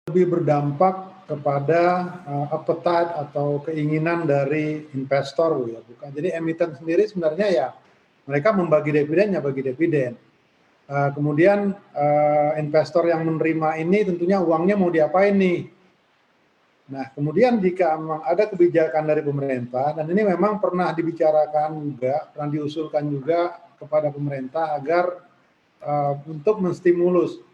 lebih berdampak kepada appetite atau keinginan dari investor ya, bukan. Jadi emiten sendiri sebenarnya ya mereka membagi dividen ya bagi dividen. Kemudian investor yang menerima ini tentunya uangnya mau diapain nih? Nah, kemudian jika memang ada kebijakan dari pemerintah, dan ini memang pernah dibicarakan juga, pernah diusulkan juga kepada pemerintah agar untuk menstimulus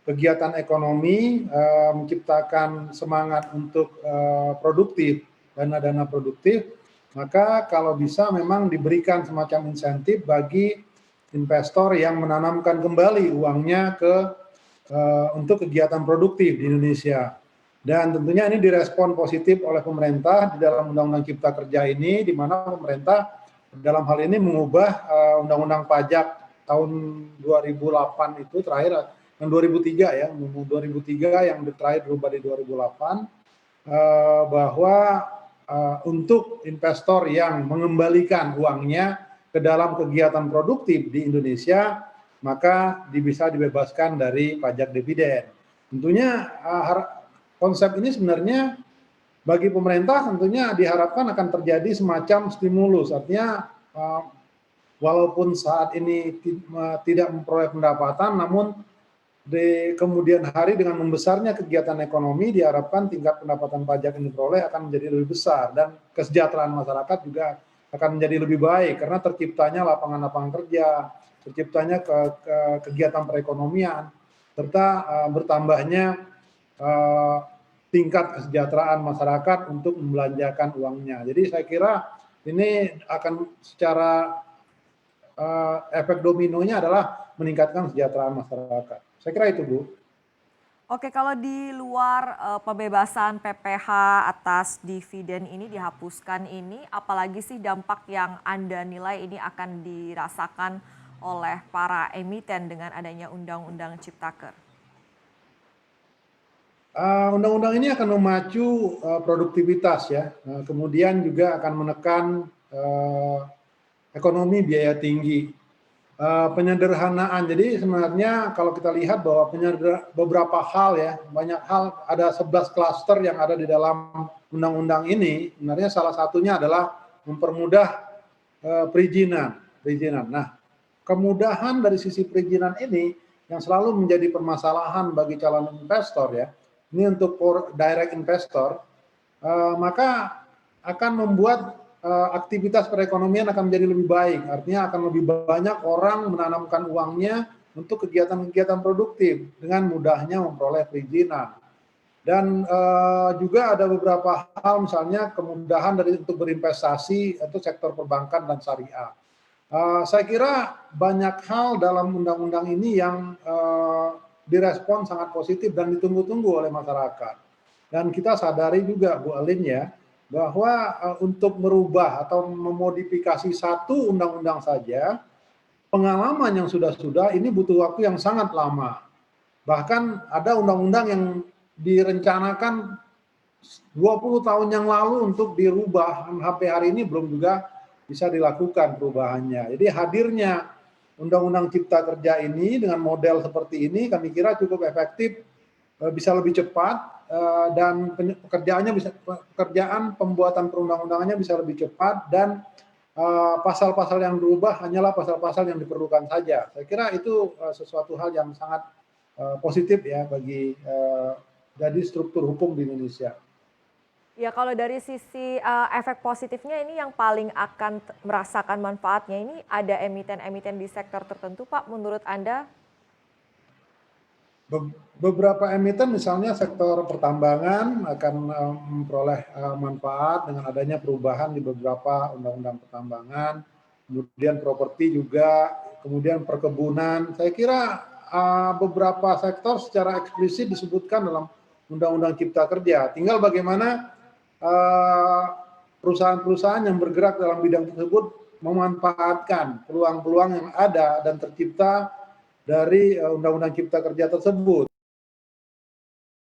kegiatan ekonomi, menciptakan semangat untuk produktif, dana-dana produktif, maka kalau bisa memang diberikan semacam insentif bagi investor yang menanamkan kembali uangnya untuk kegiatan produktif di Indonesia. Dan tentunya ini direspon positif oleh pemerintah di dalam Undang-Undang Cipta Kerja ini, di mana pemerintah dalam hal ini mengubah Undang-Undang Pajak tahun 2008 itu terakhir, yang 2003 ya, 2003 yang terakhir berubah di 2008, bahwa untuk investor yang mengembalikan uangnya ke dalam kegiatan produktif di Indonesia, maka bisa dibebaskan dari pajak dividen. Tentunya konsep ini sebenarnya bagi pemerintah tentunya diharapkan akan terjadi semacam stimulus, artinya walaupun saat ini tidak memperoleh pendapatan, namun di kemudian hari dengan membesarnya kegiatan ekonomi diharapkan tingkat pendapatan pajak yang diperoleh akan menjadi lebih besar dan kesejahteraan masyarakat juga akan menjadi lebih baik karena terciptanya lapangan-lapangan kerja, terciptanya kegiatan perekonomian, serta bertambahnya tingkat kesejahteraan masyarakat untuk membelanjakan uangnya. Jadi saya kira ini akan secara efek dominonya adalah meningkatkan kesejahteraan masyarakat. Saya kira itu, Bu. Oke, kalau di luar pembebasan PPh atas dividen ini dihapuskan ini, apalagi sih dampak yang Anda nilai ini akan dirasakan oleh para emiten dengan adanya Undang-Undang Ciptaker? Undang-undang ini akan memacu produktivitas ya, kemudian juga akan menekan ekonomi biaya tinggi. Penyederhanaan, jadi sebenarnya kalau kita lihat bahwa beberapa hal ya, banyak hal, ada 11 klaster yang ada di dalam undang-undang ini, sebenarnya salah satunya adalah mempermudah perizinan. Nah, kemudahan dari sisi perizinan ini yang selalu menjadi permasalahan bagi calon investor ya, ini untuk direct investor, maka akan membuat aktivitas perekonomian akan menjadi lebih baik. Artinya akan lebih banyak orang menanamkan uangnya untuk kegiatan-kegiatan produktif dengan mudahnya memperoleh perizinan. Dan juga ada beberapa hal, misalnya kemudahan untuk berinvestasi untuk sektor perbankan dan syariah. Saya kira banyak hal dalam undang-undang ini yang direspon sangat positif dan ditunggu-tunggu oleh masyarakat. Dan kita sadari juga, Bu Alin ya, bahwa untuk merubah atau memodifikasi satu undang-undang saja, pengalaman yang sudah-sudah ini butuh waktu yang sangat lama. Bahkan ada undang-undang yang direncanakan 20 tahun yang lalu untuk dirubah, sampai hari ini belum juga bisa dilakukan perubahannya. Jadi hadirnya Undang-Undang Cipta Kerja ini dengan model seperti ini kami kira cukup efektif, bisa lebih cepat, dan pekerjaan pembuatan perundang-undangannya bisa lebih cepat, dan pasal-pasal yang berubah hanyalah pasal-pasal yang diperlukan saja. Saya kira itu sesuatu hal yang sangat positif ya bagi jadi struktur hukum di Indonesia. Ya, kalau dari sisi efek positifnya ini yang paling akan merasakan manfaatnya ini ada emiten-emiten di sektor tertentu, Pak, menurut Anda? Beberapa emiten misalnya sektor pertambangan akan memperoleh manfaat dengan adanya perubahan di beberapa undang-undang pertambangan, kemudian properti juga, kemudian perkebunan. Saya kira beberapa sektor secara eksplisit disebutkan dalam Undang-Undang Cipta Kerja. Tinggal bagaimana perusahaan-perusahaan yang bergerak dalam bidang tersebut memanfaatkan peluang-peluang yang ada dan tercipta dari Undang-Undang Cipta Kerja tersebut.